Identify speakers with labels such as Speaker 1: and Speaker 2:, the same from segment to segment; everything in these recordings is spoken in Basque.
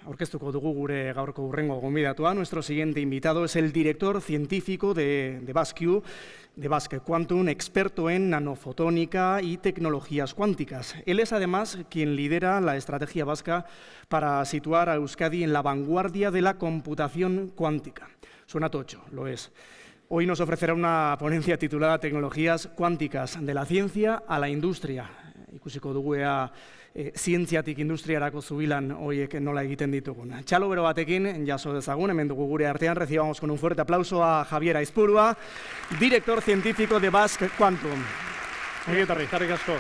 Speaker 1: Aurkeztuko dugu gure gaurko hurrengo gonbidatua. Nuestro siguiente invitado es el director científico de Basque Quantum, experto en nanofotónica y tecnologías cuánticas. Él es además quien lidera la estrategia vasca para situar a Euskadi en la vanguardia de la computación cuántica. Suena tocho, lo es. Hoy nos ofrecerá una ponencia titulada Tecnologías cuánticas de la ciencia a la industria. Ikusiko dugu ea zientziatik industriarako zubilan horiek nola egiten ditugun. Txalo bero batekin, jaso dezagun, hemen dugu gure artean, recibamos con un fuerte aplauso a Javier Aizpurua, director científico de Basque Quantum.
Speaker 2: Eskerrik asko.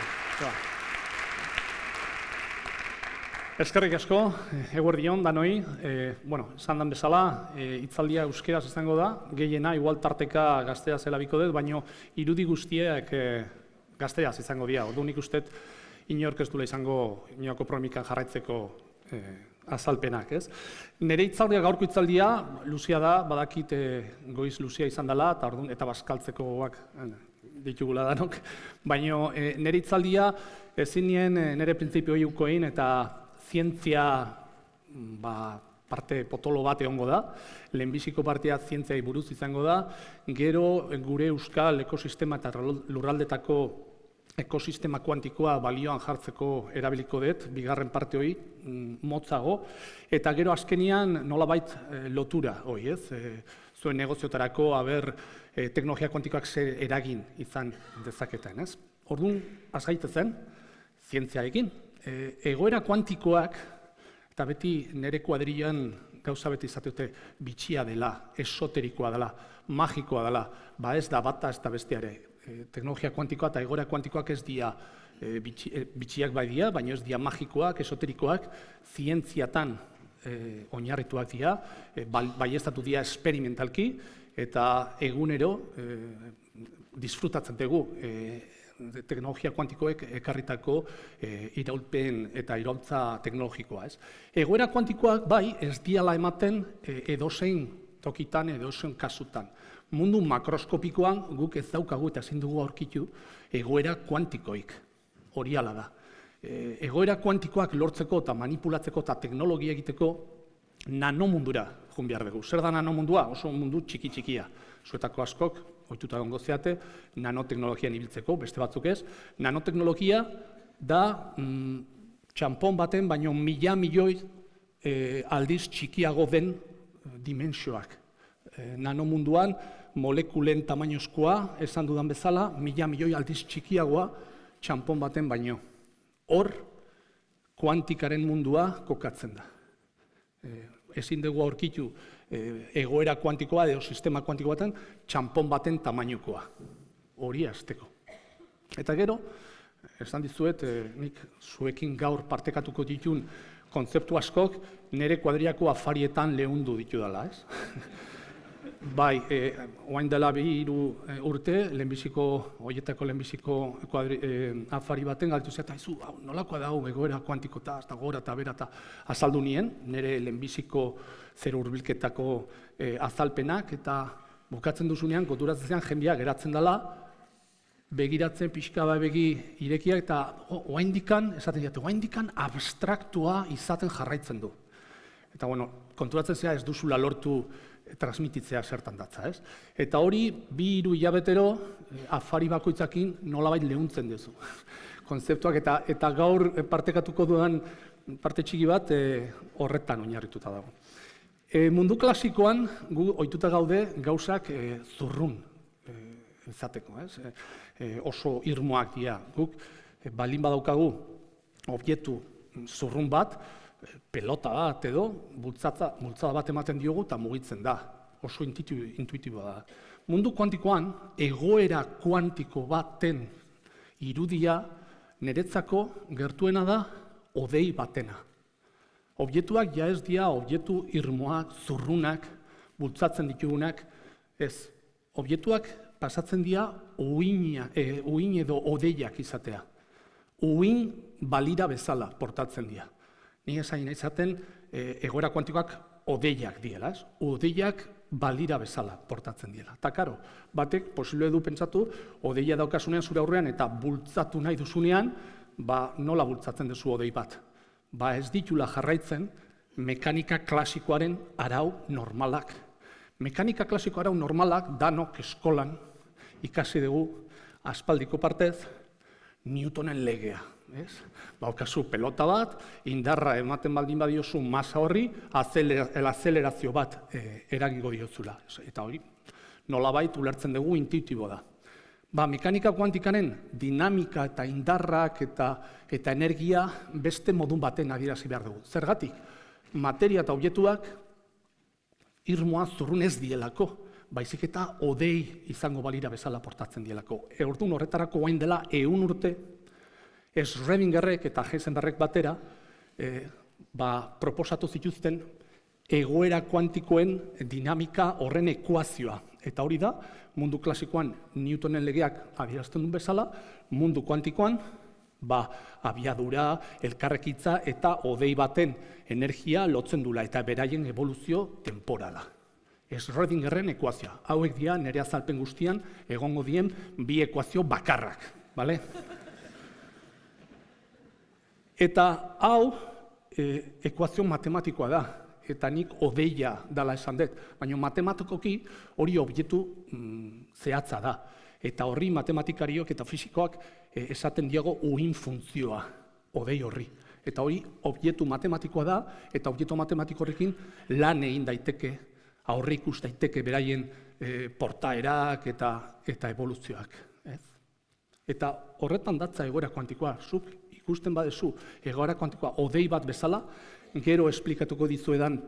Speaker 2: Eskerrik asko, eguerdion danoi. Esan dan bezala, hitzaldia euskeraz izango da, gehiena, igual tarteka gazteaz elabiko dut, baina irudi guztiak gazteaz izango dira. Orduan ikustet, inork ez duela izango inolako problemikan jarraitzeko azalpenak, ez? Nire hitzaldia, gaurko hitzaldia, luzia da, badakit goiz luzia izan dela, eta bazkaltzekoak ditugula danok, baina nire hitzaldia ezin nien nire printzipio hiukoin eta zientzia parte potolo bat egongo da, lehenbiziko partea zientziai buruz izango da, gero gure euskal ekosistema eta lurraldetako ekosistema kuantikoa balioan jartzeko erabiliko dut, bigarren parte hori motzago, eta gero azkenian nolabait lotura hori, ez? Zuen negoziotarako teknologia kuantikoak zer eragin izan dezaketen, ez? Orduan, azgaitezen, zientziarekin. Egoera kuantikoak, eta beti nire kuadrilan gauza beti izateute bitxia dela, esoterikoa dela, magikoa dela, ez da bata ez da bestiare. Teknologia kuantikoa eta egoera kuantikoak ez dira bitxiak bai dira, baina ez dira magikoak, esoterikoak, zientziatan oinarrituak dira, baieztatu dira esperimentalki, eta egunero disfrutatzen dugu teknologia kuantikoek ekarritako iraulpen eta iraultza teknologikoa. Egoera kuantikoak bai ez diala ematen edozein tokitan, edozein kasutan. Mundu makroskopikoan guk ez daukagu eta ezin dugu aurkitu egoera kuantikoik, hori hala da. Egoera kuantikoak lortzeko eta manipulatzeko eta teknologia egiteko nanomundura joan behar dugu. Zer da nanomundua? Oso mundu txiki-txikia. Zuetako askok, ohituta egongo zeate, nanoteknologian ibiltzeko, beste batzuk ez. Nanoteknologia da txanpon baten, baino milioi aldiz txikiago den dimensioak. Nanomunduan, molekulen tamainozkoa, esan dudan bezala, milioi aldiz txikiagoa txanpon baten baino. Hor, kuantikaren mundua kokatzen da. Ezin dugu aurkitu egoera kuantikoa edo sistema kuantiko baten txanpon baten tamainokoa. Hori azteko. Eta gero, esan dizuet, nik zuekin gaur partekatuko ditun kontzeptu askok nire kuadriako afarietan lehundu ditu dela, ez? Bai, oain dela 3 urte, horietako lehenbiziko afari baten galtu zeta, nolakoa da egoera kuantikota, eta gora eta bera eta azaldu nien, nire lehenbiziko zer hurbilketako azalpenak, eta bukatzen duzunean, konturatzen zean, jendea geratzen dela, begiratzen pixka begi irekiak, eta oaindikan, esaten diate, oaindikan abstraktua izaten jarraitzen du. Eta, konturatzen zea ez duzula lortu transmititzea zertan datza, ez? Eta hori, 2-3 hilabetero, afari bakoitzakin nolabait lehuntzen duzu. Konzeptuak eta gaur partekatuko dudan parte txiki bat horretan oinarrituta dago. Mundu klasikoan, gu ohituta gaude gauzak zurrun izateko, ez? Oso irmoak dira. Guk baldin badaukagu objektu zurrun bat, pelota bat edo, bultzada bat ematen diogu eta mugitzen da. Oso intuitiboa da. Mundu kuantikoan, egoera kuantiko baten irudia niretzako gertuena da hodei batena. Objektuak ja ez dira objektu irmoak, zurrunak, bultzatzen ditugunak, ez. Objektuak pasatzen dira uhin edo hodeiak izatea. Uhin balira bezala portatzen dira. Ni esain izaten egoera kuantikoak hodeiak diela, ez? Hodeiak balira bezala portatzen diela. Eta karo, batek posible du pentsatu, hodeia daukasunean zure aurrean eta bultzatu nahi duzunean, nola bultzatzen duzu hodei bat? Ez ditula jarraitzen mekanika klasikoaren arau normalak. Mekanika klasiko arau normalak danok eskolan ikasi dugu aspaldiko partez Newtonen legea. Baukazu pelota bat, indarra ematen baldin badiozu masa horri, azelerazio bat eragingo diozula. Eta hori, nolabait ulertzen dugu intuitibo da. Mekanika kuantikaren dinamika eta indarrak eta energia beste modun baten adierazi behar dugu. Zergatik, materia eta objektuak irmoa zurrun ez dielako, baizik eta hodei izango balira bezala portatzen dielako. Orduan horretarako orain dela 100 urte, Schrödingerrek eta Heisenbergek batera proposatu zituzten egoera kuantikoen dinamika horren ekuazioa. Eta hori da, mundu klasikoan Newtonen legeak adierazten duen bezala, mundu kuantikoan abiadura, elkarrekitza eta hodei baten energia lotzen dula eta beraien evoluzio temporala. Schrödingerren ekuazioa. Hauek dira nire azalpen guztian egongo dien bi ekuazio bakarrak. Eta hau ekuazio matematikoa da, eta nik hodeia dela esan dut, baina matematikoki hori objektu zehatza da. Eta horri matematikariok eta fisikoak esaten diago uhin funtzioa, hodei horri. Eta hori objektu matematikoa da, eta objektu matematiko horrekin lan egin daiteke, aurre ikus daiteke beraien portaerak eta evoluzioak. Eta horretan datza egoera kuantikoa, zuk ikusten badezu egoera kuantikoa hodei bat bezala, gero esplikatuko dizuedan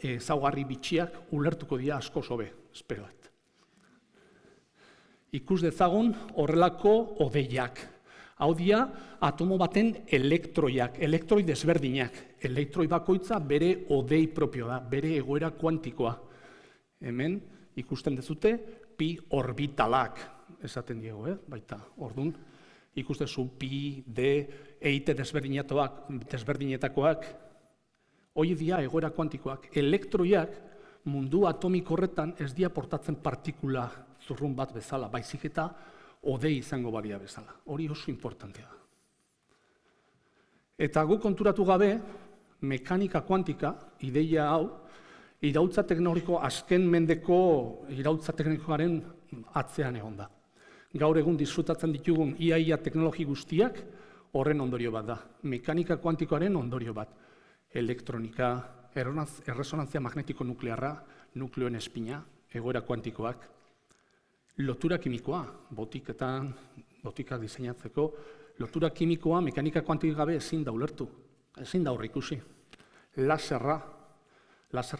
Speaker 2: ezaugarri bitxiak ulertuko dira askoz hobe, espero dut. Ikus dezagun horrelako hodeiak. Hau dira atomo baten elektroiak, elektroi desberdinak. Elektroi bakoitza bere hodei propio da, bere egoera kuantikoa. Hemen ikusten dezute pi orbitalak, esaten diego, baita, orduan. Ikustezu pi, d, eite desberdinetakoak, hori dira egoera kuantikoak. Elektroiak mundu atomiko horretan ez dira portatzen partikula zurrun bat bezala, baizik eta hodei izango badia bezala. Hori oso importantea da. Eta gu konturatu gabe, mekanika kuantika, ideia hau, iraultza teknologiko azken mendeko iraultza teknologikoaren atzean egon da. Gaur egun disfrutatzen ditugun ia teknologi guztiak horren ondorio bat da. Mekanika kuantikoaren ondorio bat. Elektronika, erresonantzia magnetiko nuklearra, nukleoen espina, egoera kuantikoak, lotura kimikoa, botikak diseinatzeko, lotura kimikoa mekanika kuantikoa gabe ezin da ulertu, ezin da aurreikusi. Laserra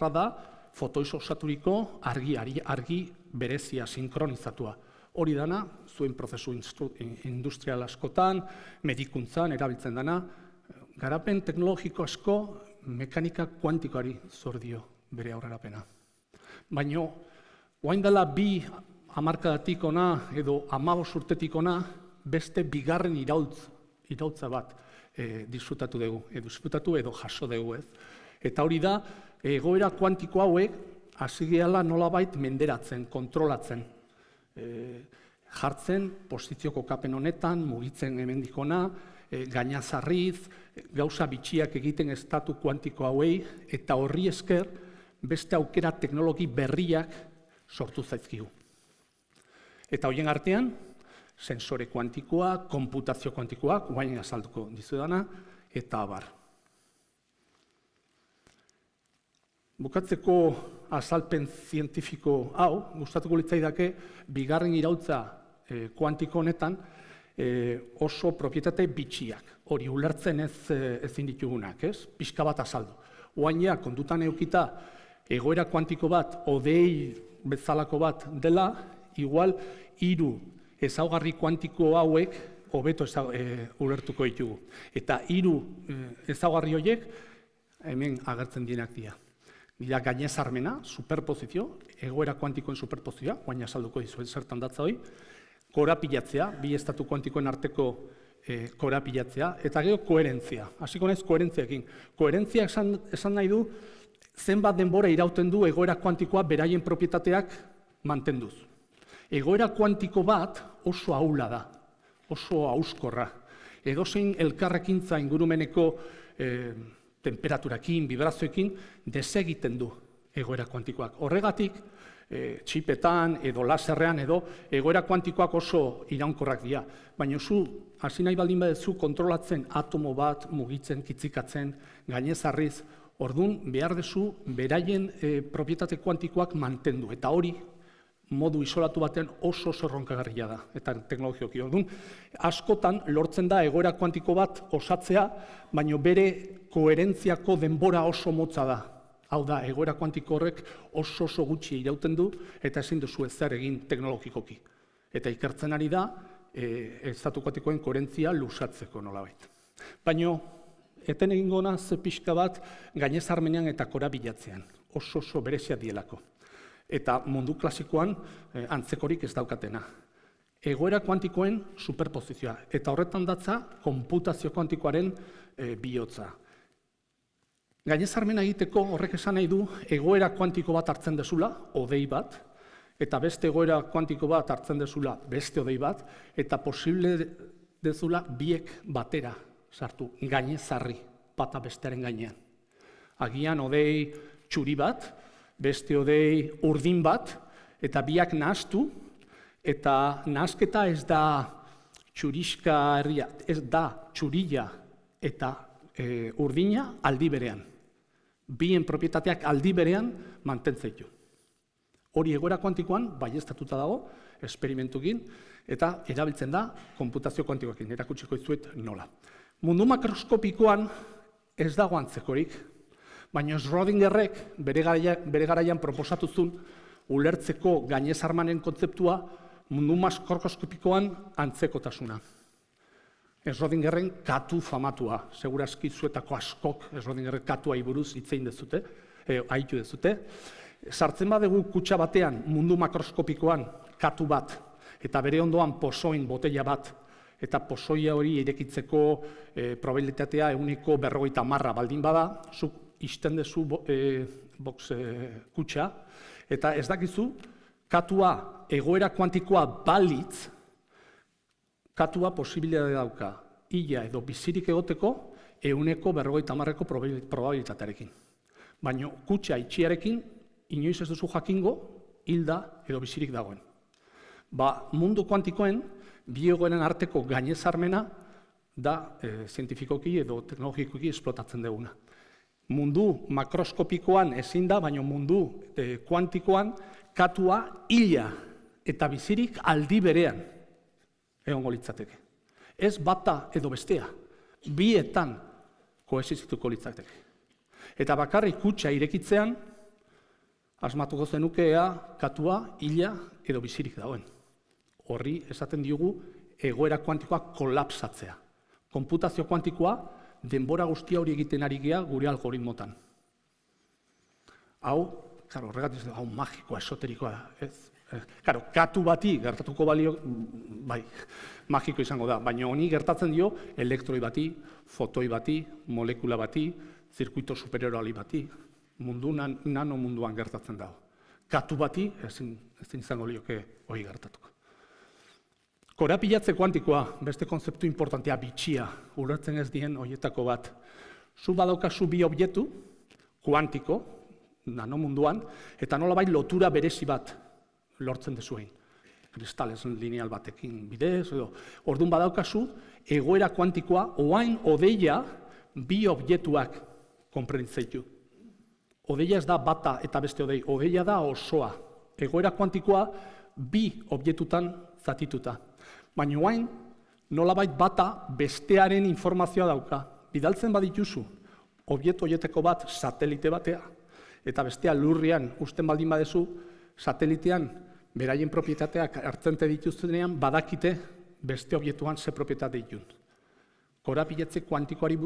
Speaker 2: da fotoiz osaturiko argi berezia, sinkronizatua. Hori dana, zuen prozesu industrial askotan, medikuntzan erabiltzen dana, garapen teknologiko asko mekanika kuantikoari zor dio bere aurrerapena. Baina, orain dela 2 hamarkadatik ona edo 15 urtetik ona beste bigarren iraultza bat disfrutatu dugu, edo jaso dugu. Eta hori da, egoera kuantiko hauek hasi gehala nolabait menderatzen, kontrolatzen. Jartzen, posizio kokapen honetan, mugitzen hemendik hona, gainazarriz, gauza bitxiak egiten estatu kuantiko hauei, eta horri esker beste aukera teknologi berriak sortu zaizkigu. Eta horien artean, sensore kuantikoa, konputazio kuantikoak, guain azalduko dizuedana, eta abar. Bukatzeko azalpen zientifiko hau, gustatuko litzaidake, bigarren iraultza kuantiko honetan oso propietate bitxiak, hori ulertzen ezin ditugunak, pixka bat azaldu. Oaina, kontutan eukita, egoera kuantiko bat, hodei bezalako bat dela, igual 3 ezaugarri kuantiko hauek hobeto ulertuko ditugu. Eta 3 ezaugarri horiek hemen agertzen dienak dira. Dira gainezarmena, superpozizio, egoera kuantikoen superpozioa, guaina salduko dizuen zertan datza hori, korapilatzea, 2 estatu kuantikoen arteko korapilatzea, eta gero koherentzia. Hasiko naiz koherentziarekin. Koherentzia esan nahi du, zenbat denbora irauten du egoera kuantikoa beraien propietateak mantenduz. Egoera kuantiko bat oso ahula da, oso auskorra. Edozein elkarrekintza ingurumeneko temperaturakin, vibrazioekin, desegiten du egoera kuantikoak. Horregatik, txipetan edo laserrean edo egoera kuantikoak oso iraunkorrak dira. Baina zu, hasi nahi baldin baduzu kontrolatzen atomo bat, mugitzen, kitzikatzen, gainezarriz, orduan behar duzu beraien propietate kuantikoak mantendu. Eta hori, modu isolatu batean oso erronkagarria da, eta teknologioki. Orduan, askotan lortzen da egoera kuantiko bat osatzea, baina bere koherentziako denbora oso motza da. Hau da, egoera kuantiko horrek oso gutxi irauten du, eta ezin duzu ezer egin teknologikoki. Eta ikertzen ari da, estatu kuantikoen koherentzia lusatzeko nolabait. Baina, eten egingo naz pixka bat gainezarmenean eta korapilatzean. Oso berezia dielako. Eta mundu klasikoan antzekorik ez daukatena. Egoera kuantikoen superposizioa. Eta horretan datza, konputazio kuantikoaren bihotza. Gainezarmena egiteko horrek esan nahi du egoera kuantiko bat hartzen dezula, odei bat, eta beste egoera kuantiko bat hartzen dezula, beste odei bat, eta posible dezula biek batera sartu, gainezarri, bata bestearen gainean. Agian odei txuri bat, beste odei urdin bat, eta biak nahastu, eta nahasketa ez da txuriska herria, ez da txurilla eta urdina aldi berean. Bien propietateak aldi berean mantentzen ditu. Hori egoera kuantikoan baieztatuta dago, esperimentuekin, eta erabiltzen da konputazio kuantikoekin, erakutsiko dizuet nola. Mundu makroskopikoan ez dago antzekorik, baina Schrödingerrek bere garaian proposatu zuen ulertzeko gainezarmanen kontzeptua mundu makroskopikoan antzekotasuna. Schrödingerren katu famatua, segurazki zuetako askok Schrödingerren katuai buruz hitzein dezute, aitu dezute. Sartzen badugu kutxa batean mundu makroskopikoan katu bat, eta bere ondoan pozoin botella bat, eta pozoia hori irekitzeko probabilitatea 50% baldin bada, zuk isten dezu kutxa, eta ez dakizu, katua egoera kuantikoa balitz, katua posibilitatea dauka, ila edo bizirik egoteko 50% probabilitatearekin. Baina kutxa itxiarekin, inoiz ez duzu jakingo, hilda edo bizirik dagoen. Mundu kuantikoen, bi egoeren arteko gainezarmena da zientifikoki edo teknologikoki esplotatzen duguna. Mundu makroskopikoan ezin da, baina mundu kuantikoan katua ila eta bizirik aldi berean egongo litzateke. Ez bata edo bestea, bietan koexistituko litzateke. Eta bakarrik kutxa irekitzean, asmatuko zenukea katua ila edo bizirik dagoen. Horri esaten diogu egoera kuantikoa kolapsatzea. Konputazio kuantikoa denbora guztia hori egiten ari gea gure algoritmotan. Hau, horregatik hau magikoa, esoterikoa da, ez? Katu bati gertatuko balio, bai, magiko izango da, baina honi gertatzen dio elektroi bati, fotoi bati, molekula bati, zirkuito superiorali bati, nano munduan gertatzen dago. Katu bati ezin izango lioke hori gertatuko. Korapilatze kuantikoa, beste konzeptu importantea, bitxia, ulertzen ez dien horietako bat. Zu badaukazu bi objektu, kuantiko, nanomunduan, eta nolabait lotura berezi bat lortzen dezuein. Kristales lineal batekin bidez, edo. Orduan badaukazu, egoera kuantikoa, oain odeia bi objektuak konprenitzeitu. Odeia ez da bata eta beste odei, odeia da osoa. Egoera kuantikoa bi objektutan zatituta. Baina oain, nolabait bata bestearen informazioa dauka. Bidaltzen badituzu, objektu horietako bat satelite batea, eta bestea lurrian usten baldin badezu, satelitean beraien propietateak hartzen dituztenean badakite beste objektuan ze propietate ditun. Korapilatze kuantikoari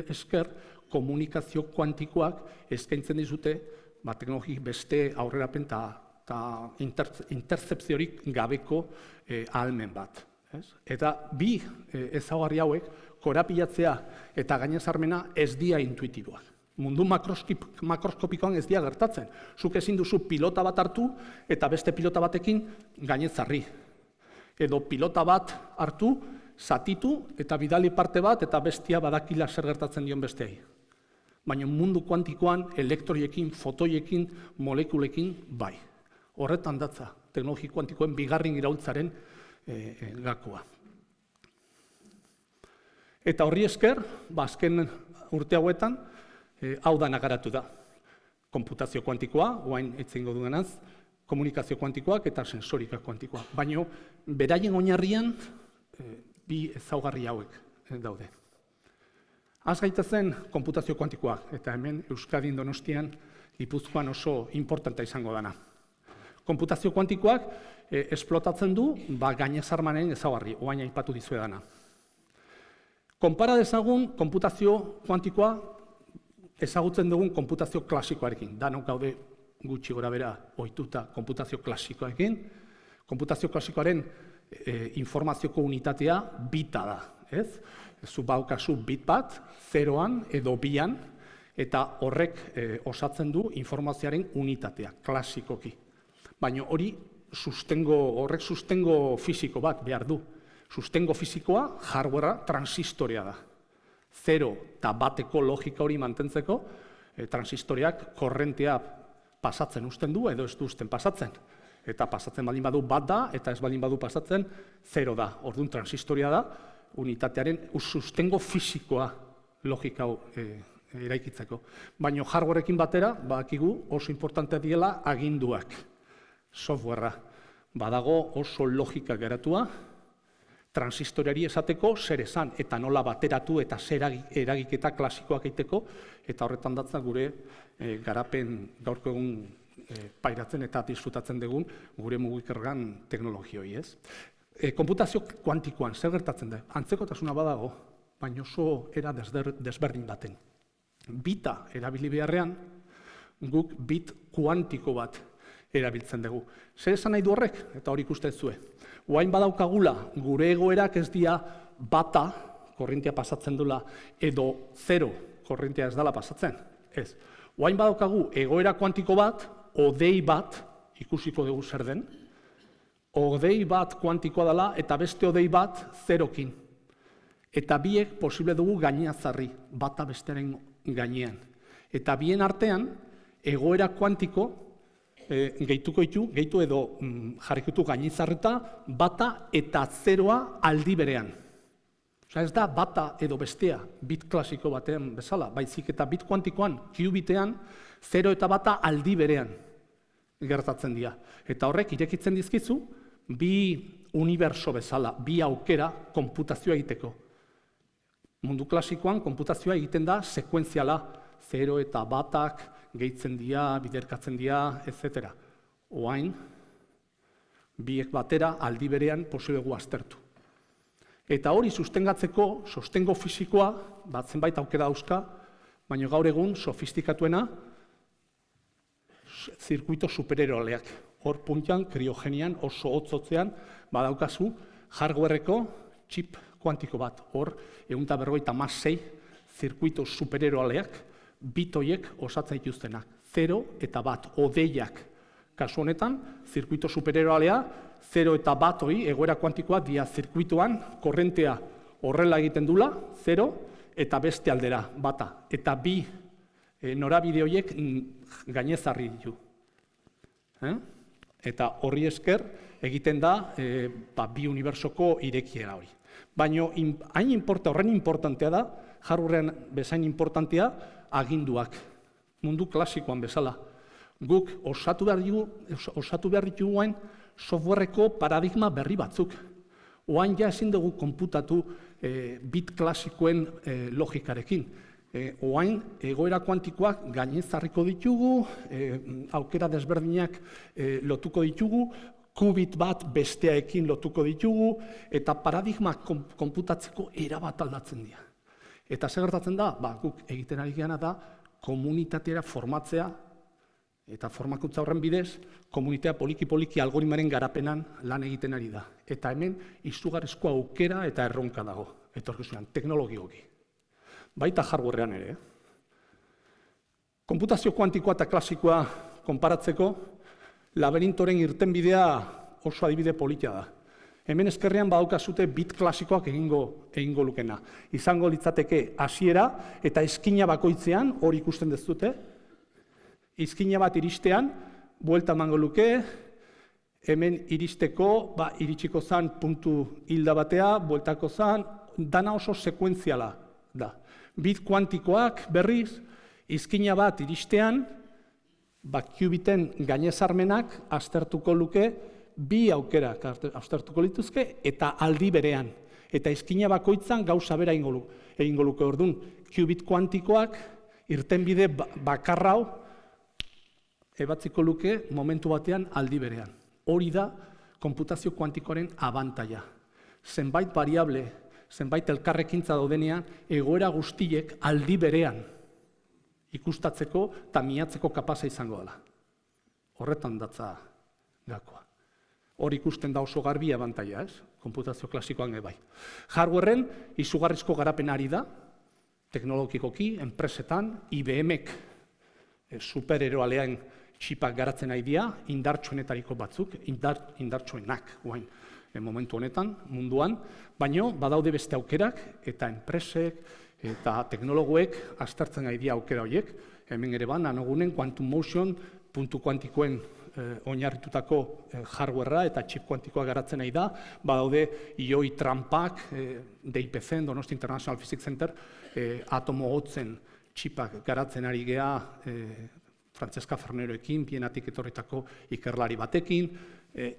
Speaker 2: esker, komunikazio kuantikoak eskaintzen dizute teknologi beste aurrerapen eta interzepziorik gabeko ahalmen bat. Eta bi ezaugarri hauek, korapilatzea eta gainezarmena ez dira intuitiboak. Mundu makroskopikoan ez dira gertatzen. Zuk ezin duzu pilota bat hartu eta beste pilota batekin gainezarri. Edo pilota bat hartu, zatitu eta bidali parte bat eta bestia badakila zer gertatzen dion besteei. baina mundu kuantikoan elektroiekin, fotoiekin, molekulekin bai. Horretan datza teknologia kuantikoen bigarren iraultzaren gakoa. Eta horri esker, azken urte hauetan, hau da nagaratu da. Konputazio kuantikoa, oain etzengo duenaz, komunikazio kuantikoak eta sensorika kuantikoa. Baina beraien oinarrian bi ezaugarri hauek daude. Az gaitezen konputazio kuantikoak, eta hemen Euskadin Donostian Gipuzkoan oso importanta izango dana. Konputazio kuantikoak esplotatzen du gainezarmanen ezaugarri, oain aipatu dizuedana. Konpara dezagun konputazio kuantikoa ezagutzen dugun konputazio klasikoarekin. Danok gaude gutxi gora bera ohituta konputazio klasikoarekin. Konputazio klasikoaren informazioko unitatea bita da. Zu baukazu bit bat, 0an edo 2an, eta horrek osatzen du informazioaren unitatea, klasikoki. Baina horrek sustengo fisiko bat behar du. Sustengo fisikoa, hardwarea, transistorea da. 0 eta 1eko logika hori mantentzeko, transistoreak korrentea pasatzen usten du edo ez du usten pasatzen. Eta pasatzen baldin badu 1 da, eta ez baldin badu pasatzen 0 da. Orduan transistorea da, unitatearen sustengo fisikoa logika hau eraikitzeko. Baina hardwareekin batera, badakigu oso importantea diela aginduak, softwarea. Badago oso logika geratua, transistoreari esateko zer esan, eta nola bateratu eta zer eragiketa klasikoak egiteko, eta horretan datza gure garapen gaurko egun pairatzen eta disfrutatzen dugun gure mugikorgan teknologioi, ez? Konputazio kuantikoan, zer gertatzen da? Antzekotasuna badago, baina oso era desberdin baten. Bita erabili beharrean, guk bit kuantiko bat erabiltzen dugu. Zer esan nahi du horrek? Eta hori ikusten zue. Oain badaukagula, gure egoerak ez dira bata, korrentea pasatzen dula, edo 0, korrentea ez dela pasatzen. Ez. Oain badaukagu egoera kuantiko bat, odei bat, ikusiko dugu zer den, odei bat kuantikoa dela eta beste odei bat 0kin. Eta biek posible dugu gainazarri, bata bestearen gainean. Eta bien artean, egoera kuantiko gehitu edo jarrikutu gainizarreta bata eta 0a aldi berean. Osa ez da bata edo bestea bit klasiko batean bezala, baizik eta bit kuantikoan, qubitean, 0 eta bata aldi berean gertatzen dira. Eta horrek irekitzen dizkizu, bi uniberso bezala, bi aukera konputazioa egiteko. Mundu klasikoan konputazioa egiten da sekuentziala, 0 eta batak gehitzen dira, biderkatzen dira, etc. Oain, biek batera aldi berean posiblegu aztertu. Eta hori sustengatzeko, sostengo fisikoa, zenbait aukera dauzka, baina gaur egun sofistikatuena zirkuito supereroaleak. Hor puntan, kriogenian, oso hotzotzean, badaukazu hardwareko chip kuantiko bat. Hor, 156 zirkuito supereroaleak, bitoiek osatza dituztenak. 0 eta 1, odeiak. Kasu honetan, zirkuito supereroalea, 0 eta 1 hori, egoera kuantikoa, dia zirkuitoan, korrentea horrela egiten dula, 0, eta beste aldera, bata. Eta bi norabide horiek gainezarri ditu. Eta horri esker egiten da bi unibertsoko irekiera hori. Baina horren importantea da, hardwarean bezain importantea, aginduak, mundu klasikoan bezala. Guk osatu behar ditugu softwareko paradigma berri batzuk. Oain ja ezin dugu konputatu bit klasikoen logikarekin. Oain egoera kuantikoak gainezarriko ditugu, aukera desberdinak lotuko ditugu, qubit bat besteaekin lotuko ditugu, eta paradigmak konputatzeko erabat aldatzen dira. Eta zer gertatzen da? Guk egiten ari geana da komunitatea formatzea, eta formakuntza horren bidez, komunitatea poliki-poliki algoritmaren garapenan lan egiten ari da. Eta hemen izugarrizko aukera eta erronka dago, etorkizunean, teknologioki. Baita hardwarean ere. Konputazio kuantikoa eta klasikoa konparatzeko, laberintoren irtenbidea oso adibide polita da. Hemen ezkerrean badaukazute bit klasikoak egingo lukena. Izango litzateke hasiera eta eskina bakoitzean, hori ikusten dezute, izkina bat iristean, buelta emango luke, hemen iristeko, iritsiko zen puntu hilda batea, bueltako zen, dana oso sekuentziala da. Bit kuantikoak berriz, izkina bat iristean, qubiten gainezarmenak aztertuko luke, bi aukerak aztertuko lituzke, eta aldi berean. Eta izkina bakoitzan gauza bera egingo luke orduan. Qubit kuantikoak irtenbide bakarra hau ebatziko luke momentu batean aldi berean. Hori da konputazio kuantikoaren abantaila. Zenbait variable, zenbait elkarrekintza daudenean, egoera guztiek aldi berean ikustatzeko eta miatzeko kapaza izango dela. Horretan datza gakoa. Hor ikusten da oso garbi abantaila, ez? Konputazio klasikoan bai. Hardwareen izugarrizko garapenari da, teknologikoki, enpresetan, IBM-ek supereroalean txipak garatzen nahi dira, indartsuenetariko batzuk, indartsuenak guain momentu honetan, munduan, baino badaude beste aukerak eta enpresek eta teknologoek aztertzen nahi dira aukera horiek. Hemen ere nanogunen quantum motion puntu kuantikoen oinarritutako hardwarea eta chip kuantikoa garatzen nahi da, badaude IOI trampak, DIPC, Donosti International Physics Center, atomo hotzen txipak garatzen ari gea Francesca Ferneroekin, Bienatik etorritako ikerlari batekin,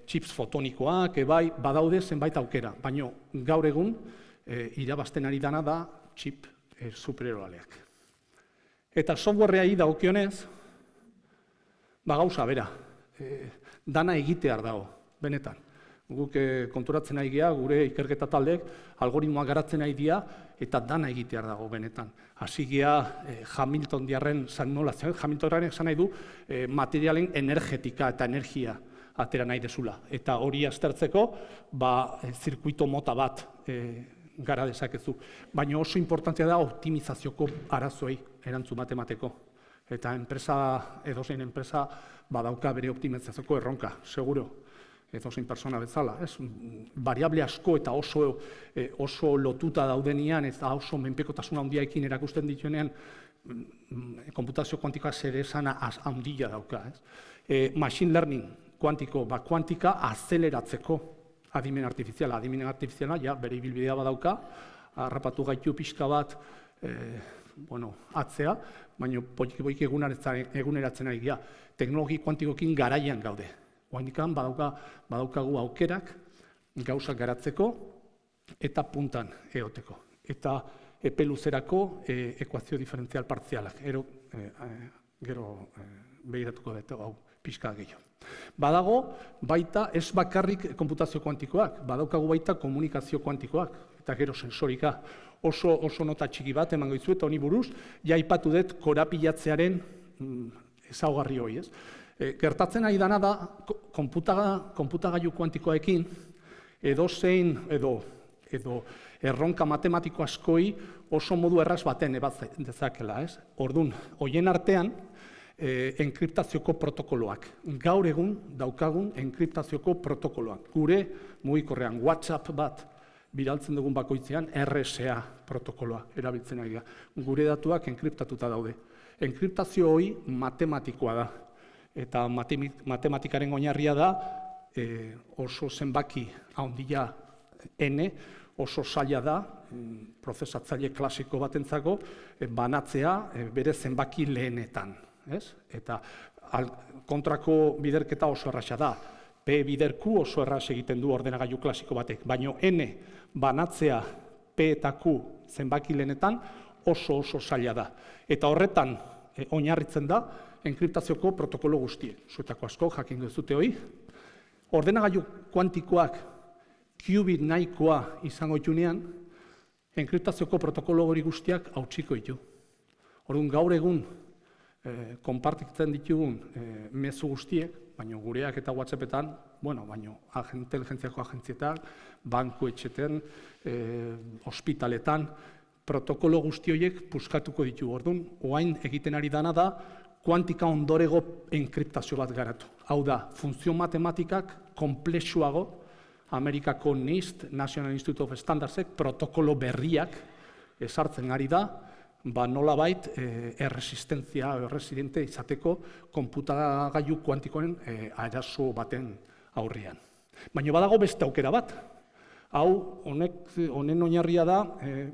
Speaker 2: chips fotonikoak, badaude zenbait aukera, baina gaur egun irabazten ari dana da chip supereroaleak. Eta softwareai dagokionez, gauza bera, dana egitear dago, benetan. Guk konturatzen ari gea, gure ikerketa taldeek, algoritmoak garatzen ari dira, eta dana egitear dago benetan. Hasi gea Hamilton diarren simulazioa, Hamiltonaren esan nahi du materialen energetika eta energia atera nahi dezula. Eta hori aztertzeko, zirkuito mota bat gara dezakezu. Baina oso importantzia da optimizazioko arazoei erantzun bat emateko. Eta edozein enpresa badauka bere optimizazioko erronka, seguro. Edozein persona bezala, variable asko eta oso lotuta daudenean eta oso menpekotasun handiaekin erakusten dituenean konputazio kuantikoa zer esana handia dauka. Machine learning kuantiko, kuantika azeleratzeko adimen artifiziala. Adimen artifiziala, bere ibilbidea badauka, harrapatu gaitu pixka bat atzea, baina poiki eguneratzen ari gira. Teknologi kuantikokin garaian gaude. Oaindikan badaukagu aukerak gauzak garatzeko eta puntan eoteko. Eta epe luzerako ekuazio diferentzial partzialak. Gero begiratuko dut hau pixka gehiago. Badago baita ez bakarrik konputazio kuantikoak, badaukagu baita komunikazio kuantikoak eta gero sensorika. Oso nota txiki bat emango dizuet honi buruz, aipatu dut korapilatzearen ezaugarri hori, ez? Gertatzen ari dana da, konputagailu kuantikoekin edozein edo erronka matematiko askoi oso modu erraz baten dezakela, ez? Orduan, horien artean, enkriptazioko protokoloak. Gaur egun daukagun enkriptazioko protokoloak. Gure mugikorrean WhatsApp bat bidaltzen dugun bakoitzean RSA protokoloa erabiltzen ari da. Gure datuak enkriptatuta daude. Enkriptazio hori matematikoa da. Eta matematikaren oinarria da oso zenbaki handia N, oso zaila da, prozesatzaile klasiko batentzako, banatzea bere zenbaki lehenetan. Eta kontrako biderketa oso erraza da. P biderku oso erraz egiten du ordenagailu klasiko batek, baina N banatzea P eta Q zenbaki lehenetan oso zaila da. Eta horretan oinarritzen da, enkriptazioko protokolo guztiek. Zuetako asko, jakin duzute hori. Ordenagailu kuantikoak qubit nahikoa izango ditunean, enkriptazioko protokolo hori guztiak hautsiko ditu. Orduan gaur egun konpartitzen ditugun mezu guztiek, baina gureak eta WhatsAppetan, baina inteligentziako agentzietan, banku etxetan, ospitaletan, protokolo guzti horiek puskatuko ditu. Orduan, oain egiten ari dana da, kuantika ondorego enkriptazio bat garatu. Hau da, funtzio matematikak konplexuago Amerikako NIST, National Institute of Standardsek, protokolo berriak ezartzen ari da, nolabait erresidente izateko konputagailu kuantikoen arazo baten aurrean. Baina badago beste aukera bat. Hau, honen oinarria da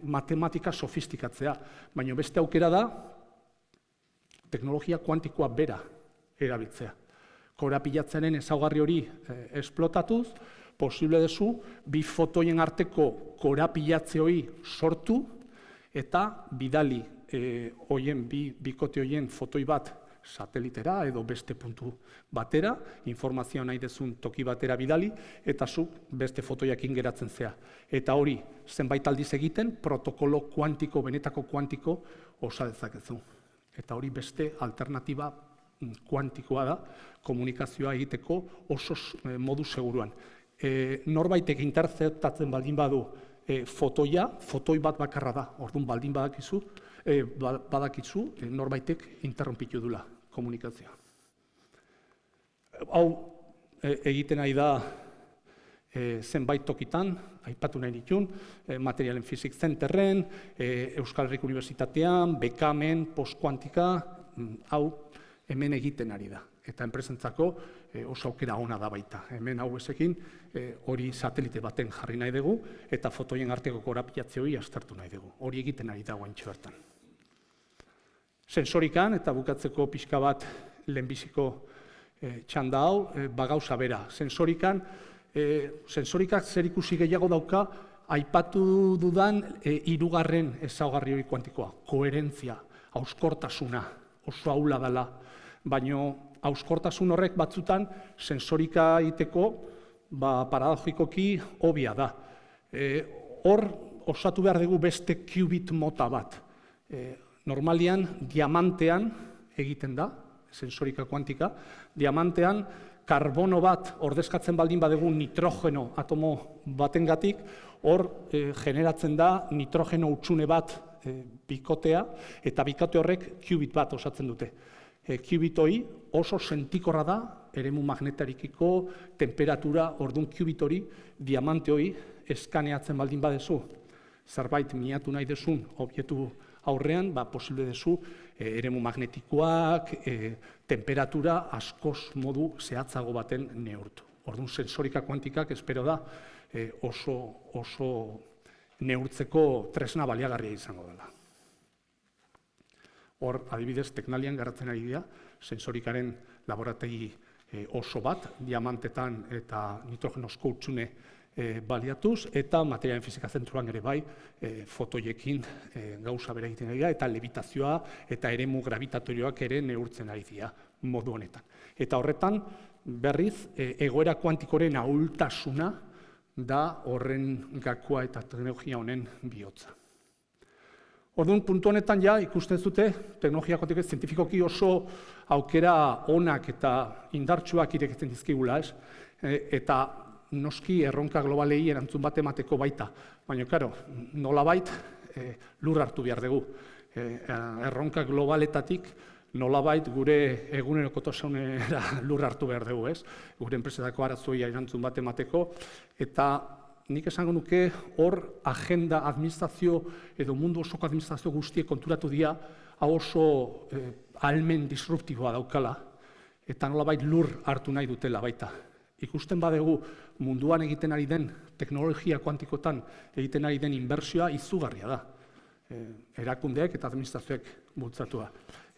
Speaker 2: matematika sofistikatzea, baina beste aukera da teknologia kuantikoa bera erabiltzea. Korapilatzearen ezaugarri hori esplotatuz, posible dezu, bi fotoien arteko korapilatze hori sortu eta bidali bikote horien fotoi bat satelitera edo beste puntu batera, informazioa nahi dezun toki batera bidali, eta zuk beste fotoiakin geratzen zea. Eta hori, zenbait aldiz egiten, protokolo kuantiko, benetako kuantiko osa dezakezu. Eta hori beste alternatiba kuantikoa da, komunikazioa egiteko oso modu seguruan. Norbaitek interceptatzen baldin badu fotoia, fotoi bat bakarra da, orduan baldin badakizu, norbaitek interrompitu dula komunikazioa. Hau egiten ari da zenbait tokitan, aipatu nahi ditun, Materialen Physics Centerren, Euskal Herriko Unibertsitatean, Bekamen, Postkuantika, hau hemen egiten ari da. Eta enpresentzako oso aukera ona da baita. Hemen hau ezekin hori satelite baten jarri nahi dugu eta fotoien arteko korapilatze hori aztertu nahi dugu. Hori egiten ari da guaintxo bertan. Sensorikan, eta bukatzeko pixka bat lehenbiziko txanda hau, gauza bera. Sensorikak zer ikusi gehiago dauka, aipatu dudan hirugarren ezaugarri hori kuantikoa. Koherentzia, hauskortasuna, oso ahula dela. Baina hauskortasun horrek batzutan sensorika egiteko paradogikoki hobia da. Hor osatu behar dugu beste qubit mota bat. Normalian diamantean egiten da, sensorika kuantika, diamantean karbono bat ordezkatzen baldin badugu nitrogeno atomo batengatik, hor generatzen da nitrogeno hutsune bat bikotea, eta bikote horrek qubit bat osatzen dute. Qubit hori oso sentikorra da, eremu magnetarikiko temperatura, orduan qubit hori, diamante hori eskaneatzen baldin badezu, zerbait miatu nahi dezun objektu aurrean, posible dezu eremu magnetikoak, temperatura askoz modu zehatzago baten neurtu. Orduan, sensorika kuantikak espero da oso neurtzeko tresna baliagarria izango dela. Hor, adibidez, Teknalian garatzen ari dira, sensorikaren laborategi oso bat, diamantetan eta nitrogenozko hutsune baliatuz, eta Materialen Fisika Zentroan ere bai, fotoiekin gauza bera egiten ari dira, eta levitazioa eta eremu gravitatorioak ere neurtzen ari dira modu honetan. Eta horretan, berriz, egoera kuantikoren ahultasuna da horren gakoa eta teknologia honen bihotza. Orduan, puntu honetan ja ikusten zute, teknologia kuantikoa zientifikoki oso aukera onak eta indartsuak irekitzen dizkigula, eta noski erronka globalei erantzun bat emateko baita. Baina, karo, nolabait lur hartu behar dugu. Erronka globaletatik nolabait gure egunerokotasunera lur hartu behar dugu, ez? Gure enpresetako arazoei erantzun bat emateko, eta nik esango nuke hor agenda administrazio edo mundu osoko administrazio guztiek konturatu dira hau oso ahalmen disruptiboa daukala eta nolabait lur hartu nahi dutela baita. Ikusten badegu munduan egiten ari den teknologia kuantikotan egiten ari den inbertsioa izugarria da. Erakundeek eta administrazioek bultzatua.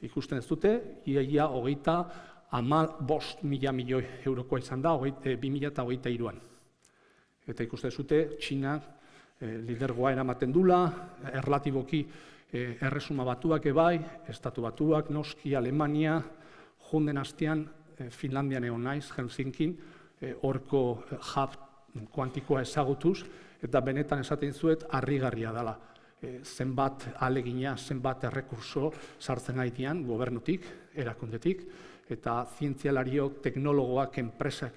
Speaker 2: Ikusten ez dute, ia 35 mila milioi eurokoa izan da 2023an. Eta ikusten zute, Txina lidergoa eramaten dula, erlatiboki Erresuma Batuak ebai, Estatu Batuak, noski, Alemania, junden hastean Finlandian egon naiz, Helsinkin, horko hub kuantikoa ezagutuz, eta benetan esaten zuet harrigarria dela. Zenbat alegina, zenbat errekurso sartzen nahi dian, gobernutik, erakundetik, eta zientzialariok, teknologoak, enpresak,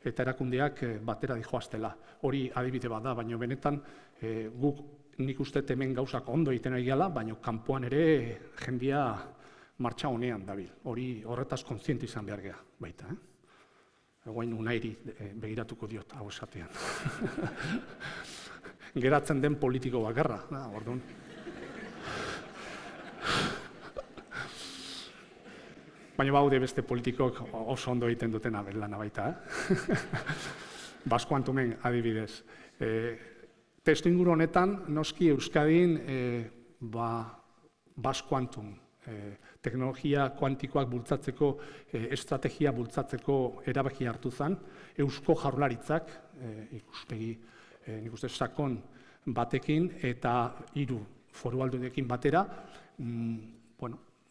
Speaker 2: eta erakundeak batera dijoaztela. Hori adibide bat da, baina benetan guk nik uste hemen gauzak ondo egiten ari gala, baina kanpoan ere jendia martxa honean dabil. Horretaz kontziente izan behar gea baita. Egoin Unairi begiratuko diot, hau esatean. Geratzen den politiko bakarra, orduan. Baina baude beste politikok oso ondo egiten dutena lana baita. Basque Quantumen adibidez. Testu inguru honetan, noski Euskadin Basque Quantum, teknologia kuantikoak bultzatzeko, estrategia bultzatzeko erabaki hartu zen, Eusko Jaurlaritzak, ikuspegi, nik uste sakon batekin eta 3 foru aldundekin batera,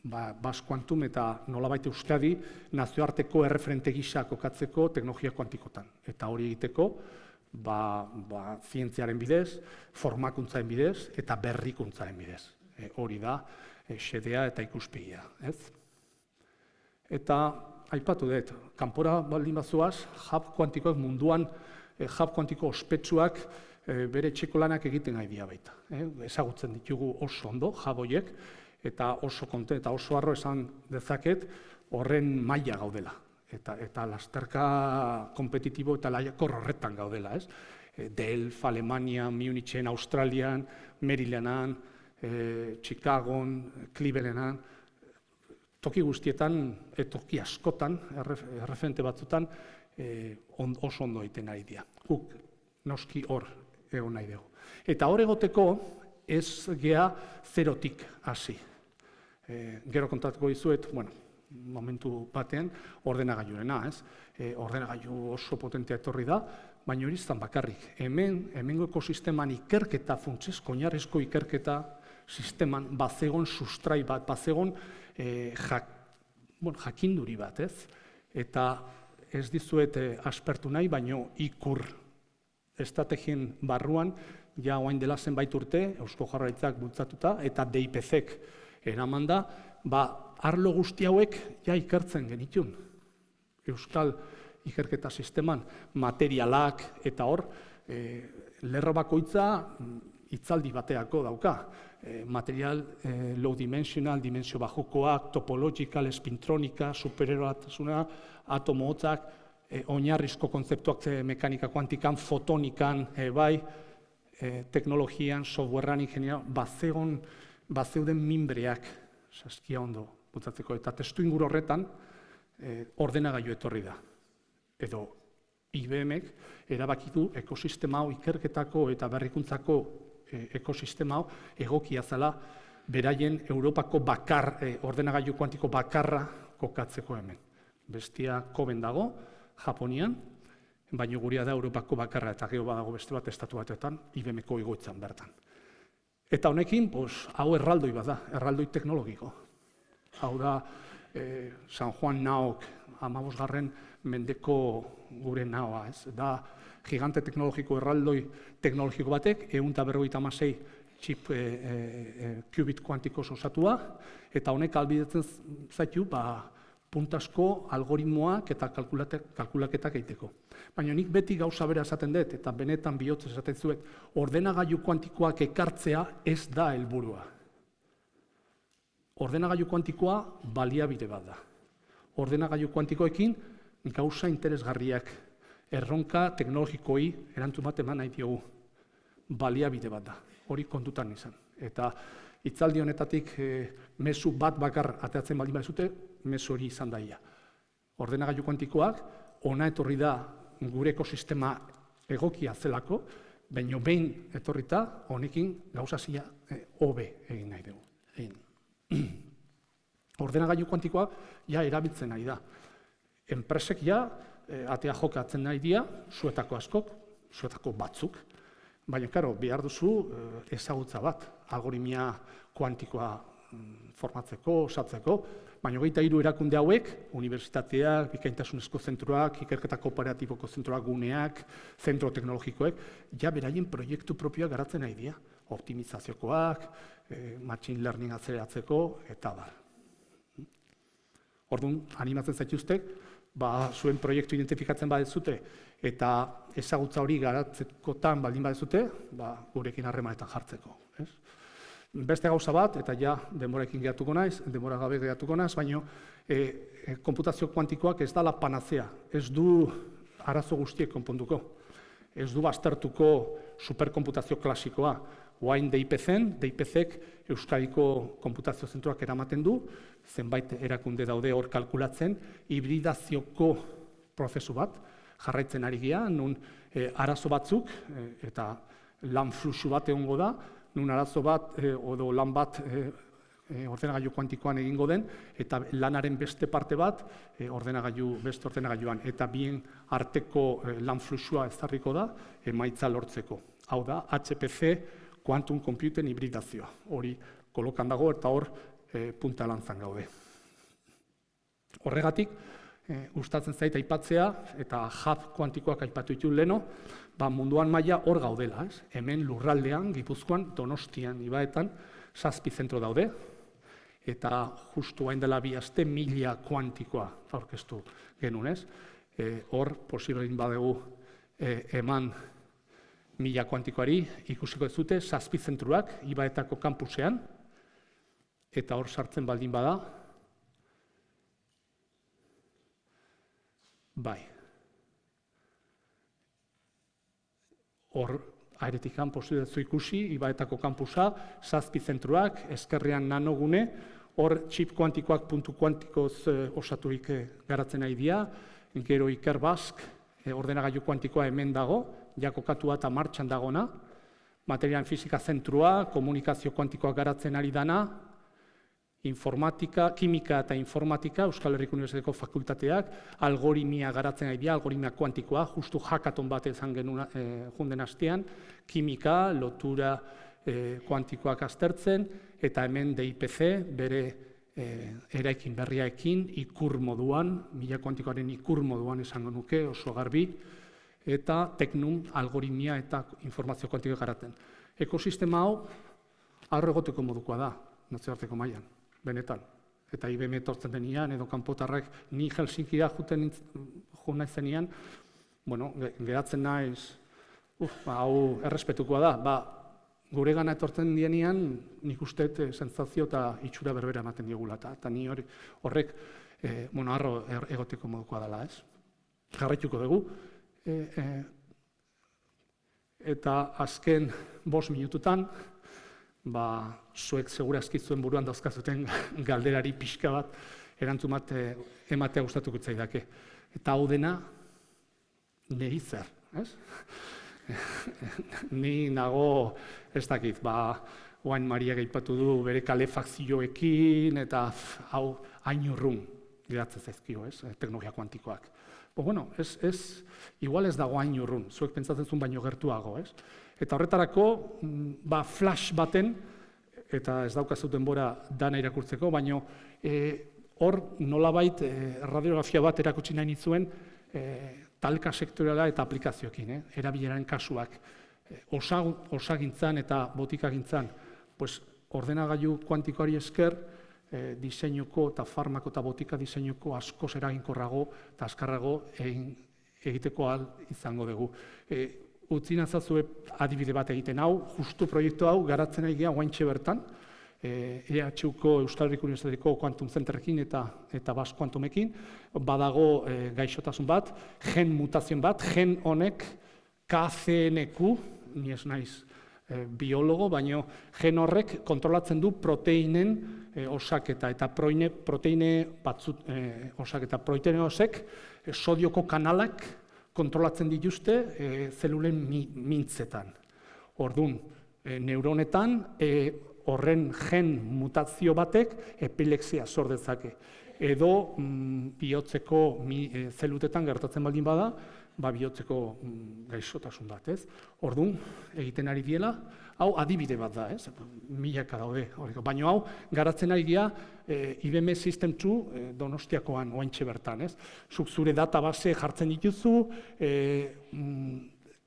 Speaker 2: Basque Quantum eta nolabait Euskadi nazioarteko erreferente gisa kokatzeko teknologia kuantikotan. Eta hori egiteko, zientziaren bidez, formakuntzaren bidez eta berrikuntzaren bidez. Hori da, xedea eta ikuspegia. Eta aipatu dut, kanpora baldin bazoaz, hub kuantikoak munduan, hub kuantiko ospetsuak bere etxeko lanak egiten nahi dira baita. Ezagutzen ditugu oso ondo, hub horiek, eta oso konten eta oso harro esan dezaket horren maila gaudela. Eta lasterka kompetitibo eta laiakor horretan gaudela. Delft, Alemania, Munichen, Australian, Marylanden, Chicagon, Clevelandan, toki guztietan, toki askotan, erreferente batzutan, oso ondo egiten ari dira. Guk noski hor egon nahi dugu. Eta hor egoteko ez gea zerotik hasi. Gero kontatuko dizuet, momentu batean, ordenagailurena, ordenagailu oso potentea etorri da, baina hori izan bakarrik. Hemengo ekosisteman ikerketa, funtsezko oinarrizko ikerketa sisteman, bazegon sustrai bat, bazegon jakinduri bat, Eta ez dizuet aspertu nahi, baina ikur estrategien barruan, ja oain dela zenbait urte, Eusko Jaurlaritzak bultzatuta, eta DIPC-ek eraman da, arlo guzti hauek ja ikertzen genitun. Euskal ikerketa sisteman, materialak eta hor, lerro bakoitza hitzaldi bateako dauka. Material low dimensional, dimensio bajukoak, topological, spintronika, supererotasuna, atomo hotzak, oinarrizko kontzeptuak mekanika kuantikan, fotonikan, teknologian, softwarean, ingeniera, bazeuden minbreak saskia ondo bultzatzeko. Eta testu inguru horretan ordenagailu etorri da. Edo IBM-ek erabaki du ekosistema hau ikerketako eta berrikuntzako ekosistema hau egokia zela beraien Europako ordenagailu kuantiko bakarra kokatzeko hemen. Bestia Koben dago, Japonian, baina gurea da Europako bakarra eta gero badago beste bat estatu batetan, IBM-ko egoitzan bertan. Eta honekin, hau erraldoi bat da, erraldoi teknologiko. Hau da, San Juan Naok, 15. mendeko gure naoa, da gigante teknologiko erraldoi teknologiko batek, 156 txip qubit kuantikoz osatua, eta honek ahalbidetzen zaitu, puntasko algoritmoak eta kalkulaketak egiteko. Baina nik beti gauza bera esaten dut, eta benetan bihotz esaten zuet, ordenagailu kuantikoak ekartzea ez da helburua. Ordenagailu kuantikoa baliabide bat da. Ordenagailu kuantikoekin gauza interesgarriak, erronka teknologikoi erantzun bat eman nahi diogu. Baliabide bat da, hori kontutan izan. Eta hitzaldi honetatik mezu bat bakar ateatzen baldin badizute, mezu hori izan daia. Ordenagailu kuantikoak, ona etorri da gure ekosistema egokia zelako, baina behin etorrita, honekin gauzazia hobe egin nahi dugu. Ordenagailu kuantikoak ja erabiltzen nahi da. Enpresek ja atea jokatzen nahi dira, zuetako askok, zuetako batzuk, baina, karo, behar duzu ezagutza bat, algoritmia kuantikoa formatzeko, osatzeko, baina 23 erakunde hauek, unibertsitateak, bikaintasunezko zentroak, ikerketa kooperatiboko zentroak, guneak, zentro teknologikoek, ja beraien proiektu propioak garatzen nahi dira, optimizaziokoak, machine learning atzeratzeko, eta bar. Orduan, animatzen zaituztek, zuen proiektu identifikatzen badezute, eta ezagutza hori garatzekotan baldin badezute, gurekin harremanetan jartzeko. Beste gauza bat, eta ja denborarekin geratuko naiz, denbora gabe geratuko naiz, baina konputazio kuantikoak ez dala panazea, ez du arazo guztiek konponduko, ez du baztertuko superkonputazio klasikoa. Oain DIPC-ek Euskadiko konputazio zentroak eramaten du, zenbait erakunde daude hor kalkulatzen, hibridazioko prozesu bat, jarraitzen ari gira, nun arazo batzuk, eta lan fluxu bat egongo da, nun arazo bat, edo lan bat ordenagailu kuantikoan egingo den, eta lanaren beste parte bat beste ordenagailuan, eta bien arteko lan fluxua ezarriko da, emaitza lortzeko. Hau da, HPC, Quantum Computing hibridazioa. Hori kolokan dago eta hor punta lantzan gaude. Horregatik, gustatzen zait aipatzea, eta hub kuantikoak aipatu ditu leno, munduan maila hor gaudela. Hemen lurraldean, Gipuzkoan, Donostian, Ibaetan, 7 zentro daude, eta justu hain dela 2 aste 1000 kuantikoa aurkeztu genuen. Hor, posiblein badegu eman 1000 kuantikoari ikusiko ez dute 7 zentruak Ibaetako kampusean, eta hor sartzen baldin bada, bai. Hor, airetikan posibilitzu ikusi, Ibaetako kampusa, 7 zentruak, ezkerrean nanogune, hor txip kuantikoak puntu kuantikoz osaturik garatzen nahi dira, gero Ikerbasque, ordenagailu kuantikoa hemen dago, ja kokatua eta martxan dagona, material fisika zentrua, komunikazio kuantikoa garatzen ari dana, informatika, kimika eta informatika, Euskal Herriko Unibertsitateko fakultateak, algoritmia garatzen ari dira, algoritmia kuantikoa, justu hackathon bat izan genuen junden astean, kimika, lotura kuantikoak aztertzen, eta hemen DIPC bere eraikin berriaekin, ikur moduan, mila kuantikoaren ikur moduan esango nuke, oso garbi, eta Teknum algoritmia eta informazio kuantikoa garatzen. Ekosistema hau aurre egoteko modukoa da, nazioarteko mailan, benetan. Eta IBM etortzen denean, edo kanpotarrek ni Helsinkira joan naizenean, geratzen naiz, hau errespetukoa da, gure gana etortzen dienean, nik uste sentsazio eta itxura berbera ematen diogula, eta ni horrek arro egoteko modukoa dela, ez? Jarraituko dugu, eta azken 5 minututan, zuek segurazki zuen buruan dauzkazuten galderari pixka bat, erantzun bat ematea gustatuko zaidake. Eta hau dena, niri zer, ez? Ni nago, ez dakit, Oain Maria gaipatu du bere kalefakzioekin, eta hau hain urrun geratzen zaizkio, ez? Teknologia kuantikoak. Igual ez dago hain urrun, zuek pentsatzen zuen baino gertuago, ez? Eta horretarako, flash baten, eta ez daukazu denbora dana irakurtzeko, baino hor nolabait radiografia bat erakutsi nahi nitzuen talka sektoriala eta aplikazioekin, erabileraren kasuak. Osagintzan eta botikagintzan, ordenagailu kuantikoari esker, diseinuko eta farmako eta botika diseinuko askoz eraginkorrago eta azkarrago egiteko ahal izango dugu. Utzi nazazue adibide bat egiten hau, justu proiektu hau garatzen ari gara oaintxe bertan, EHUko Euskal Herriko Unibertsitateko Quantum Centerrekin eta Basque Quantumekin, badago gaixotasun bat, gen mutazion bat, gen honek KCNQ, ni ez naiz biologo, baina gen horrek kontrolatzen du proteinen osaketa, eta proteine batzut osaketa. Proteine osek sodioko kanalak kontrolatzen dituzte zelulen mintzetan. Orduan, neuronetan horren gen mutazio batek epilexia sor dezake. Edo bihotzeko zelutetan gertatzen baldin bada, bihotzeko gaixotasun bat, ez? Orduan, egiten ari diela, hau adibide bat da, ez? Milaka daude, baina hau garatzen ari dira IBM System 2 Donostiakoan oaintxe bertan, ez? Zuk zure database jartzen dituzu,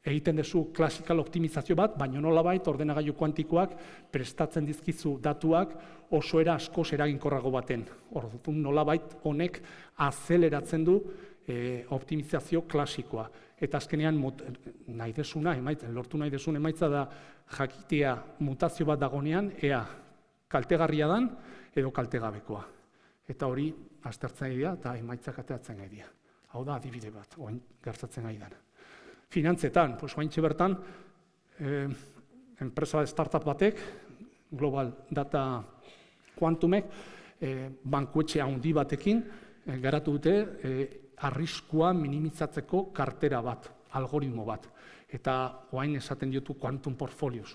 Speaker 2: egiten duzu klasikal optimizazio bat, baina nolabait ordenagailu kuantikoak prestatzen dizkizu datuak oso era askoz eraginkorrago baten. Orduan nolabait honek azeleratzen du optimizazio klasikoa. Eta azkenean lortu nahi desun emaitza da jakitea mutazio bat dagonean, ea kaltegarria dan edo kaltegabekoa. Eta hori aztertzen dira eta emaitzak ateratzen dira. Hau da adibide bat, oain gertatzen ari dana. Finantzetan, oaintxe bertan, enpresa startup batek, Global Data Quantumek, bankuetxe handi batekin, garatu dute arriskua minimizatzeko kartera bat, algoritmo bat. Eta oain esaten diotu quantum portfolios.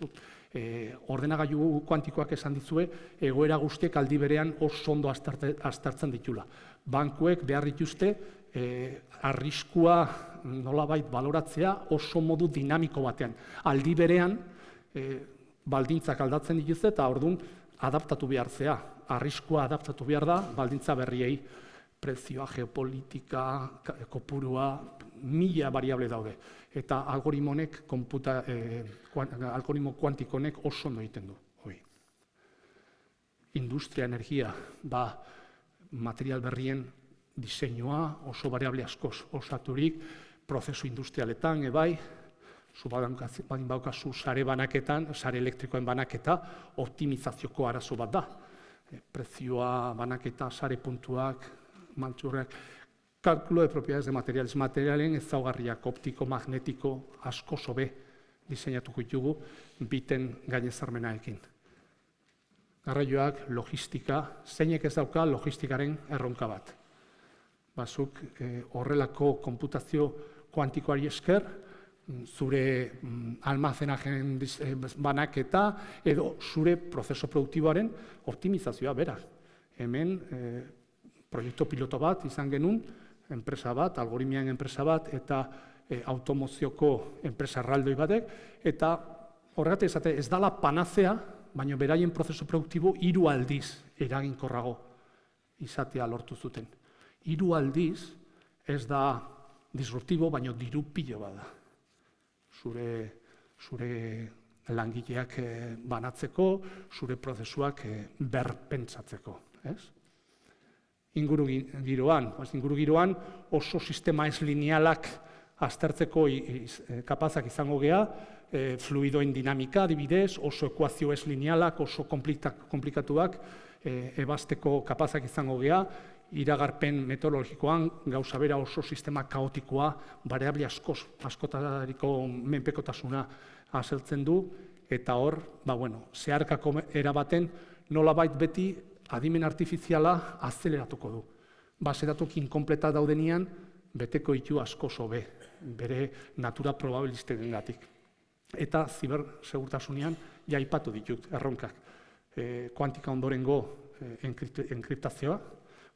Speaker 2: Ordenagailu kuantikoak esan dizue, egoera guztiek aldi berean oso ondo aztertzen ditula. Bankuek behar dituzte arriskua nolabait baloratzea oso modu dinamiko batean. Aldi berean baldintzak aldatzen dituzte eta orduan adaptatu behar zea. Arriskua adaptatu behar da baldintza berriei. Prezioa, geopolitika, kopurua, 1000 variable daude. Eta algoritmo kuantikonek oso ondo egiten du. Industria, energia, material berrien diseinua, oso variable askoz osaturik, prozesu industrialetan, zu badin baukazu sare banaketan, sare elektrikoen banaketa, optimizazioko arazo bat da. Prezioa, banaketa, sare puntuak, maltsurreak, kalkulo de propiedades de materiales, materialen ezaugarriak optiko, magnetiko, asko sobe diseinatuko ditugu biten gainezarmenaekin. Garraioak, logistika, zeinek ez dauka logistikaren erronka bat. Bazuk horrelako konputazio kuantikoari esker, zure almazenajen banaketa edo zure prozeso produktiboaren optimizazioa bera. Hemen proiektu piloto bat izan genuen, enpresa bat, algoritmian enpresa bat, eta automozioko enpresa erraldoi batek, eta horregatik esate ez dala panazea, baina beraien prozesu produktibo 3 aldiz eraginkorrago izatea lortu zuten. 3 aldiz ez da disruptibo, baina diru pilo bada. Zure langileak banatzeko, zure prozesuak berpentsatzeko. Ingurugiroan oso sistema ez linealak aztertzeko kapazak izango gea, fluidoen dinamika, adibidez, oso ekuazio ez linealak, oso komplikatuak ebazteko kapazak izango gea, iragarpen meteorologikoan gauza bera oso sistema kaotikoa, variable askotariko menpekotasuna azaltzen du, eta hor, zeharkako erabaten nolabait beti adimen artifiziala azeleratuko du. Base datuk inkompleta daudenean, beteko ditu asko sobe, bere natura probabilistengatik. Eta zibersegurtasunean jaipatu ditut erronkak. Kuantika ondorengo enkriptazioa,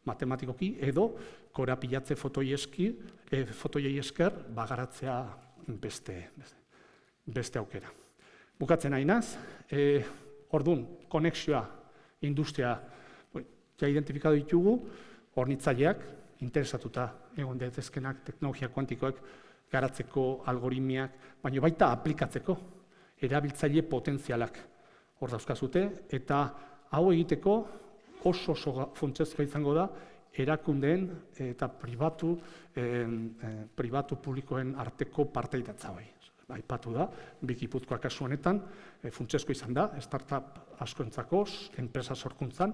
Speaker 2: matematikoki, edo korapilatze fotoiei esker bagaratzea beste aukera. Bukatzen ainaz, orduan, konexioa, industria, ja identifikatu ditugu, hornitzaileak, interesatuta egon daitezkenak teknologia kuantikoak garatzeko algoritmiak, baina baita aplikatzeko, erabiltzaile potentzialak hor dauzkazute, eta hau egiteko oso funtsezkoa izango da erakundeen eta pribatu publikoen arteko parteidatza hori. Aipatu da, Gipuzkoa kasu honetan, funtsezko izan da, startup askoentzako, enpresa sorkuntzan,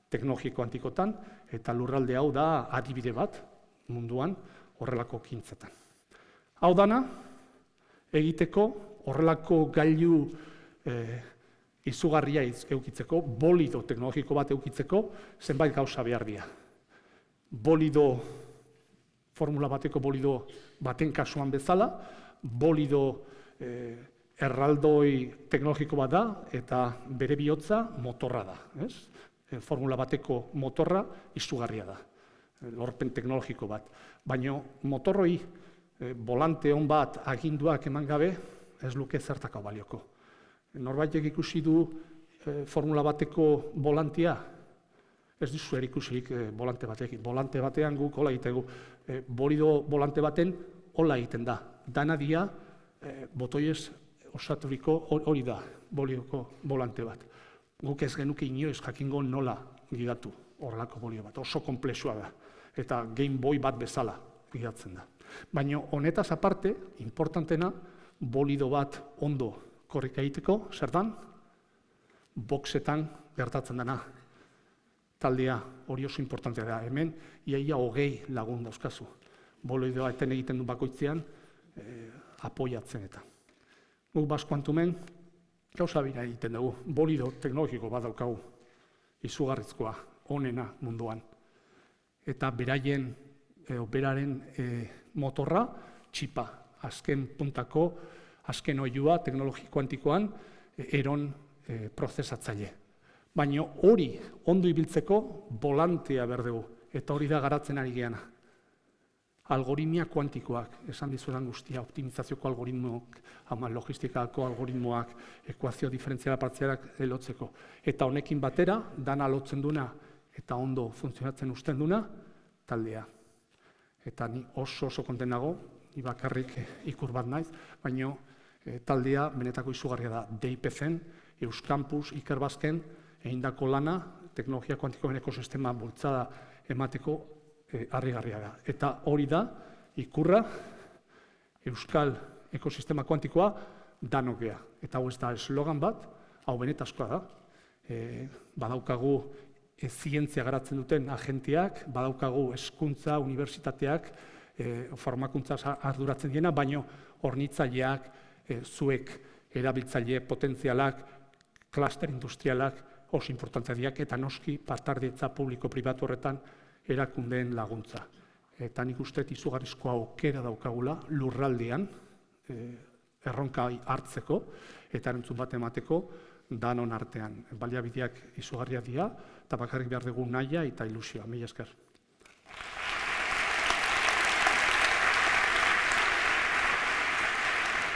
Speaker 2: teknologia kuantikotan, eta lurralde hau da adibide bat munduan horrelako ekintzetan. Hau dana, egiteko horrelako gailu izugarria eukitzeko, bolido teknologiko bat eukitzeko, zenbait gauza behar dira. Formula bateko bolido baten kasuan bezala, bolido erraldoi teknologiko bat da, eta bere bihotza motorra da. Formula bateko motorra izugarria da, lorpen teknologiko bat. Baina motorroi volante hon bat aginduak eman gabe, ez luke zertako balioko. Norbaitek ikusi du formula bateko volantia, ez dizu erikusirik volante batekin. Volante batean guk hola egitegu, bolido volante baten hola egiten da. Dana dia botoiez osaturiko hori da, bolidoko volante bat. Guk ez genuke inoiz jakingo nola gidatu horrelako bolido bat, oso konplexua da. Eta Game Boy bat bezala gidatzen da. Baina honetaz aparte, importantena, bolido bat ondo korrika egiteko, zer dan? Boxetan gertatzen dena. Taldea hori oso importantea da. Hemen, iaia 20 lagun dauzkazu. Bolidoa eten egiten du bakoitzean, apoiatzen eta. Guk Basque Quantumen, gauza bira egiten dugu. Bolido teknologiko bat daukagu. Izugarrizkoa, onena munduan. Eta beraren motorra, txipa, azken puntako, azken oilua, teknologi kuantikoan, eron prozesatzaile. Baina hori ondo ibiltzeko volantea behar dugu, eta hori da garatzen ari geana. Algoritmia kuantikoak, esan dizuetan guztia, optimizazioko algoritmoak, logistikako algoritmoak, ekuazio diferentziala partzialak lotzeko. Eta honekin batera, dana lotzen duna eta ondo funtzionatzen usten duna, taldea. Eta ni oso konten nago, ni bakarrik ikur bat naiz, baina taldea benetako izugarria da. DIPC-en, Euskampus, Ikerbasken, egindako lana, teknologia kuantikoen ekosistema bultzada emateko harrigarria da. Eta hori da, ikurra, Euskal ekosistema kuantikoa danokea. Eta hau ez da eslogan bat, hau benetazkoa da. Badaukagu zientzia garatzen duten agentiak, badaukagu hezkuntza, unibertsitateak, formakuntza arduratzen diena, baino hornitzaileak, zuek erabiltzaile potentzialak, kluster industrialak oso importantziak eta noski partardetza publiko-pribatu horretan erakundeen laguntza. Eta nik uste izugarrizko aukera daukagula lurraldean erronka hartzeko eta erantzun bat emateko danon artean. Baliabideak izugarriak dira eta bakarrik behar dugu nahia eta ilusioa. Mila esker.